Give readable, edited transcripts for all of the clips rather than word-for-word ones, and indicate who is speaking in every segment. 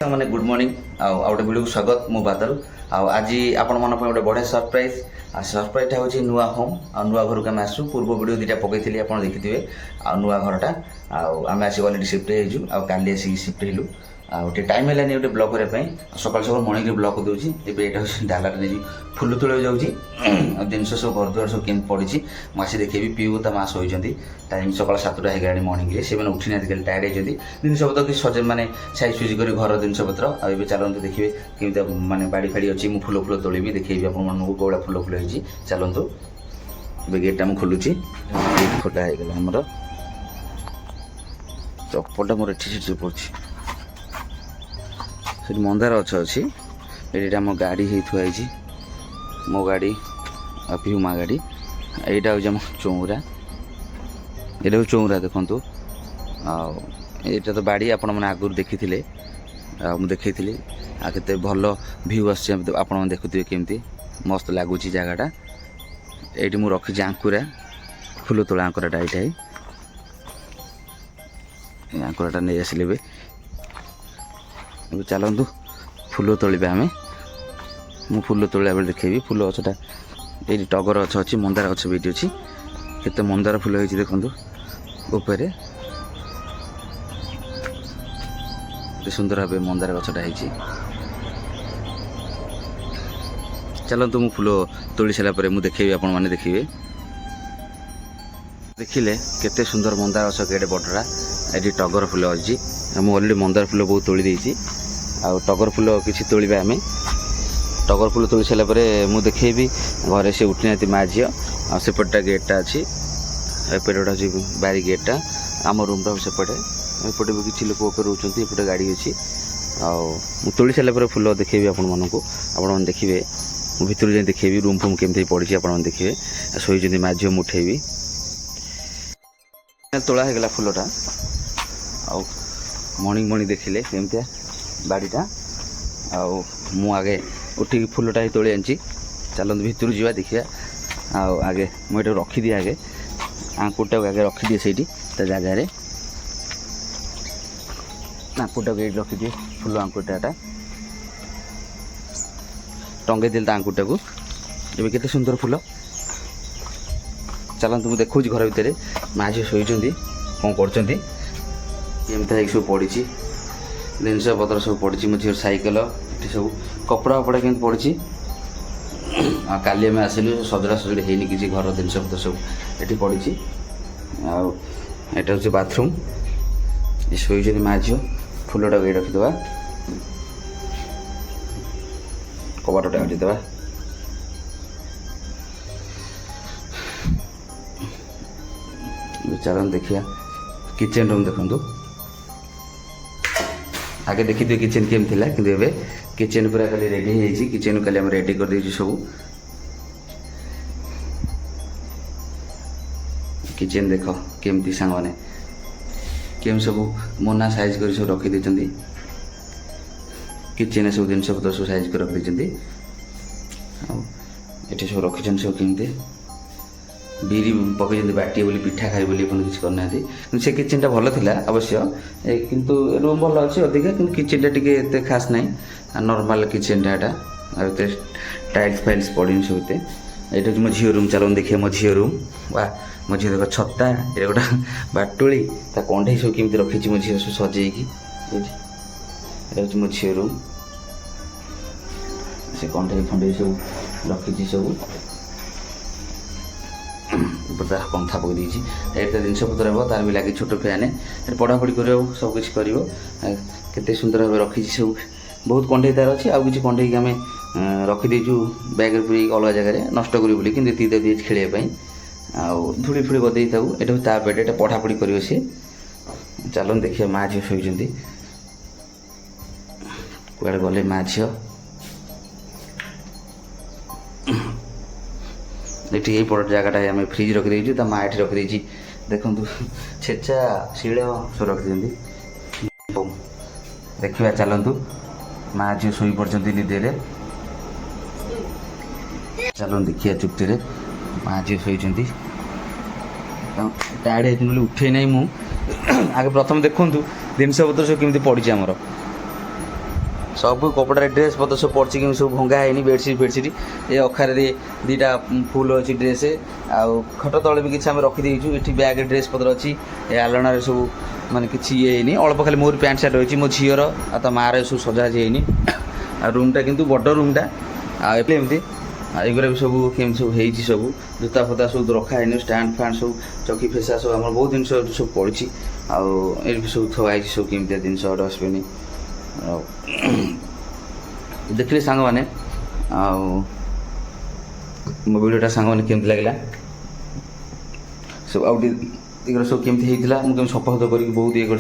Speaker 1: मैंने good morning आउटे video को स्वागत मु बादल आज आपण मन गोटे बढ़िया सरप्राइज सरप्राइज हूँ नुआ होम नुआ घर को आम आसू पूर्व वीडियो दुटा पकई आप देखिथे नुआ घरटा आम आसिक अलरेडी शिफ्ट हो काली आसिक शिफ्ट हेलु आगे टाइम है गोटे ब्लॉग करने सकाल सकाल मॉर्निंग ब्लॉग दूसरी एवं डाला नहीं फुल तोड़ जाऊँगी जिनस सब घर द्वार सब केमी पड़ी मुझे देखेबी पीऊ ता माँ शोती टाइम सकाल 7टा हो गला मॉर्निंग से उठी ना टायर्ड होती जिनस पत्र कि सजे मैंने साइज सुइज कर घर जिनस पत्र आए चलते देखिए केमी मानते बाड़ी फाड़ी अच्छी मुझे फुल फुल तोड़ी देखेबी आपको कौड़ा फुल फुल होती चलतु गेटा मुझे खोलुची खोला हो गला आमर चप्पलटा मोर एठी पड़ी मंदार गछ अच्छी ये आम गाड़ी ही थुआई मो गाड़ी पीहू माँ गाड़ी यहाँ हूँ चौरा ये चौरा देखु यहाँ तो बाड़ी आपण मैंने आगुरी देखी थे मुझे देखी आते भल भ्यू आसान देखुए केमती मस्त लगुच जगटा ये मुझे रखी आंकुरा फुल तोड़ा आंकुराटा यहाँ आंकुराटा नहीं आसिले चलतु फुल तोड़ा आम मु फुल तोड़ा बेले देखेबी फुल गछटा ये टगर गछ अच्छी मंदार गछ भी अच्छी केते मंदार फुल होती देखु उपरे सुंदर भाव मंदार गछटा होती चलतु मु फुल तोड़ी सारा मुझे देखेबी आपण मैंने देखिए देखिले केते सुंदर मंदार गछ केड़े बड़रा ये टगर फुल अच्छी मुझे अलरेडी मंदार फुल बहुत तोड़ी देती टगर फुल किसी तोड़ा आम टगर फुल तोड़ी सारापर मुझे देखेबी घरे से उठी ना माँ झी सेपटा गेटा अच्छी एपटे गोटे बारी गेटा आम रूम्टा सेपटे एपटे भी किसी लोक ऊपर रोचे एपटे गाड़ी अच्छी तोड़ी सारापर फुल देखेबी आपण मैंने देखिए भितर जाए देखेबी रूम फूम केमती पड़ी आप देखिए शोची माँ झी मुठेबी तोड़ा होगा फुलटा आ मॉर्निंग मॉर्निंग देखिले केमतिया बाड़ीटा आगे उठी फुलटा ही तोड़ी आनी चलते भितर जावा देखिए आगे मुझे रखीदी आगे आंकुटा आगे रखीदिए से जगार आंकुटा ये रखीदिए फुल आंकुटाटा टंगे दिल आंकुटा को ये केते सुंदर फुल चलते मुझे देखा घर भितर माँ झी शोती कौन करमती सब पड़ी जिनस पतर सब पड़ी मो झीर सैकेल ये सब कपड़ा फपड़ा केमती पड़ी काली आम आसिलु सजड़ा सजड़ी होनी किसी घर जिनस पतर सब ये पड़ी आटा हूँ बाथरूम ये शोची माँ झील फुलटा ये रखीदे कबाटा हटिदेवा चलन देखिए किचन रूम देखु आगे देखी दिए किचन केम थिला कि एबे किचन पूरा खाली रेडी हो किचन खाली हम रेडी कर देछु सब किचन देख केमती सांग माने केम सब मोना साइज कर सब रखी देछंती किचन सब दिन सब सब साइज कर रखी देछंती एठी सब रखी सब केमती बीरी पकई बाटी बोली पिठा खाई बोली किसी करना से किचेनटा भल था अवश्य किंतु रूम भल अच्छे अधिका कि किचेनटा टी खास ना नॉर्मल किचेनटा यहाँ टाइल्स फाइल्स पड़ी सब ये मो झील रूम चलो देखिए मो झील रूम वाह मो झील देख छत्ता ये गोटा बाटुली कंढे सब केमी रखी मो झील सब सजेकी ये मो झील रूम से कंढे खंडे सब रखी सब पंखा पकई देती जिनस पतर हे तार भी लगे छोट फैन पढ़ापढ़ी कर सब किसी कर सुंदर भाव रखी सब बहुत कंडे तार अच्छी आउ कि कंडे आम रखीदेचु बैग पूरी अलग जगह नष्ट करी कि दी खेलवाई धूली फूली गदे था ये ता बेड ये पढ़ापढ़ी कर सी चलो देखिए माँ झी शोती कड़े गले माँ झी ये यही पड़ जगटा आम फ्रिज रखीदे तो माँ ये रखीदे देखु छेचा शिल सब रखी देखा चलतु माँ झी शोई पड़ते निदे चलो देखिए चुप्ति माँ झी शोती टायर्ड होती उठे ना मुझे आगे प्रथम देखु जिनस पत्र सब केमी पड़ी आमर सब कपड़ा ड्रेस पत्र सब पड़ी कि सब भंगा है बेडसीट फेडसीट ये अखार दीटा फुल अच्छी ड्रेस आउ खट तले भी किसी आम रखीदेचु ये बैग ड्रेस पत्र अच्छी आलना सब माने किसी ये अल्प खाली मोर पैंट सार्ट रही मो झीर आ मार सब सजाजी रूमटा किंतु बड़ रूमटा आमती एगुरा भी सब केम सब हो सब जूता फता सब रखाई स्टैंड फैंड सब चौकी फेसा सब आम बहुत जिन सब पड़ी आउ सब थोड़ी सब केमती जिन डस्टबिन देखिले सांग मैंने मो वीडियोटा सांग मैंने केमती लगे सब आउ सब केमती होता मुझे सफासफा कर बहुत ये कर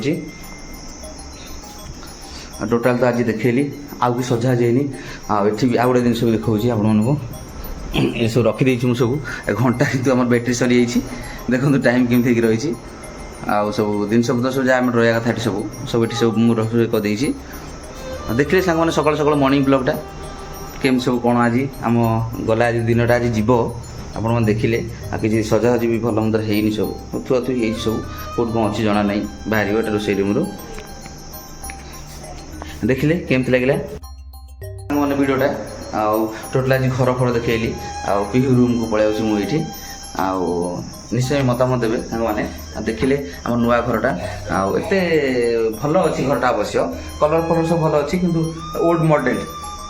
Speaker 1: टोटाल तो आज देखली आउ कि सजा जाइनी आठी भी आउ गोटे जिन देखा आपको ये सब रखीदे सब घंटा कितु आम बैटेरी सरी देखो टाइम केमती रही आउ सब जिन पतर सब जहाँ रहा कथा सब ये सब मुझे करदे देखिए सांग मैंने सकाल सकाल मर्निंग ब्लॉगटा केम सब कौन आज आम गला आज दिनटा आज जीव आपण मैंने देखिले कि सजासजी भी भल मंदर है सब थुआ थुई सब कौट कौन अच्छी जना ना बाहर एटा रोषे रूम देखिले केमती लगे मैंने वीडियोटा आउ टोटाल आज घर फर देखली आउ पिहू रूम को पलि मुझे आउ निश्चय मतामत देवे मैंने देखिले आम नुआ घरटा आते भल अच्छी घरटा अवश्य कलर फलर सब भल अच्छी किंतु ओल्ड मॉडल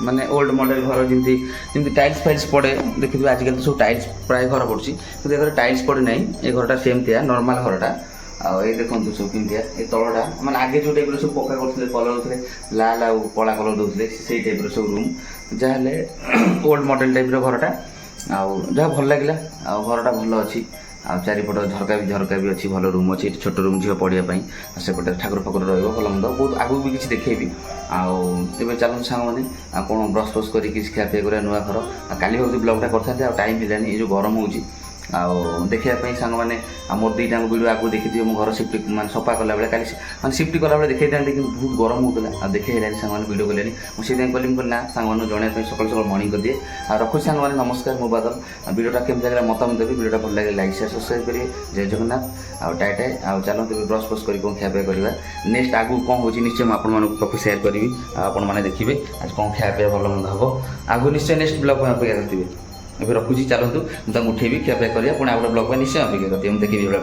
Speaker 1: माने ओल्ड मॉडल घर जमी टाइल्स फाइल्स पड़े देखिए आजिकल तो सब टाइल्स प्राय घर पड़ी कि घर टाइल्स पड़े ना ये घरटा सेमतिया नॉर्मल घरटा ये देखो सब केमतिया ये तलटा माने आगे जो टाइप सब पक्का करते कलर थे लाल आ कला कलर दौले से टाइप सब रूम जहाँ ओल्ड मॉडल टाइप घरटा आउ जहाँ भल लगे घरटा भल अच्छी आ चारिपट झरका भी अच्छी भल रूम अच्छी छोट रूम झील पढ़ाई सेपटे ठाकुर फाकुर रहा मंद बहुत आगू भी किसी देखेबी आगे चलते सांग मैंने कौन ब्रश फ्रश कर खापे कर नुआ घर काली भाव ब्लगटा करते टाइम है ये जो गरम हो देखापी सांग मैंने मोर दुईटा वीडियो आगू देखी मो घर सिफ्ट मैं सफा कला बेले काली मैं सिफ्ट कला बेले देखा था बहुत गरम होता देखे सांग मैंने वीडियो कले मुझे कली ना सांग मैंने जनवाई सकाल सकाल मर्निंग कर दिए रखुच्छी सांग मैंने नमस्कार मो बादल वीडियोटा केमती लगे मतामत देवी वीडियोटा भल लगे लाइक शेयर सब्सक्राइब करेंगे जय जगन्नाथ आउ टाटा आउ चलते ब्रश फ्रश कर खापे करवा नेक्स्ट आगू कौन हो निश्चय मैं आपको सेयार करी आपने देखिए आज कौन खापे भल मंद हम आगू निश्चय नेक्स्ट ब्लॉग में अपेक्षा करते ए रखुच्छी चलतु मुझे उठेबी खापे करा पुणी आगे ब्लॉग में निश्चय अपेक्षा करती देखिए।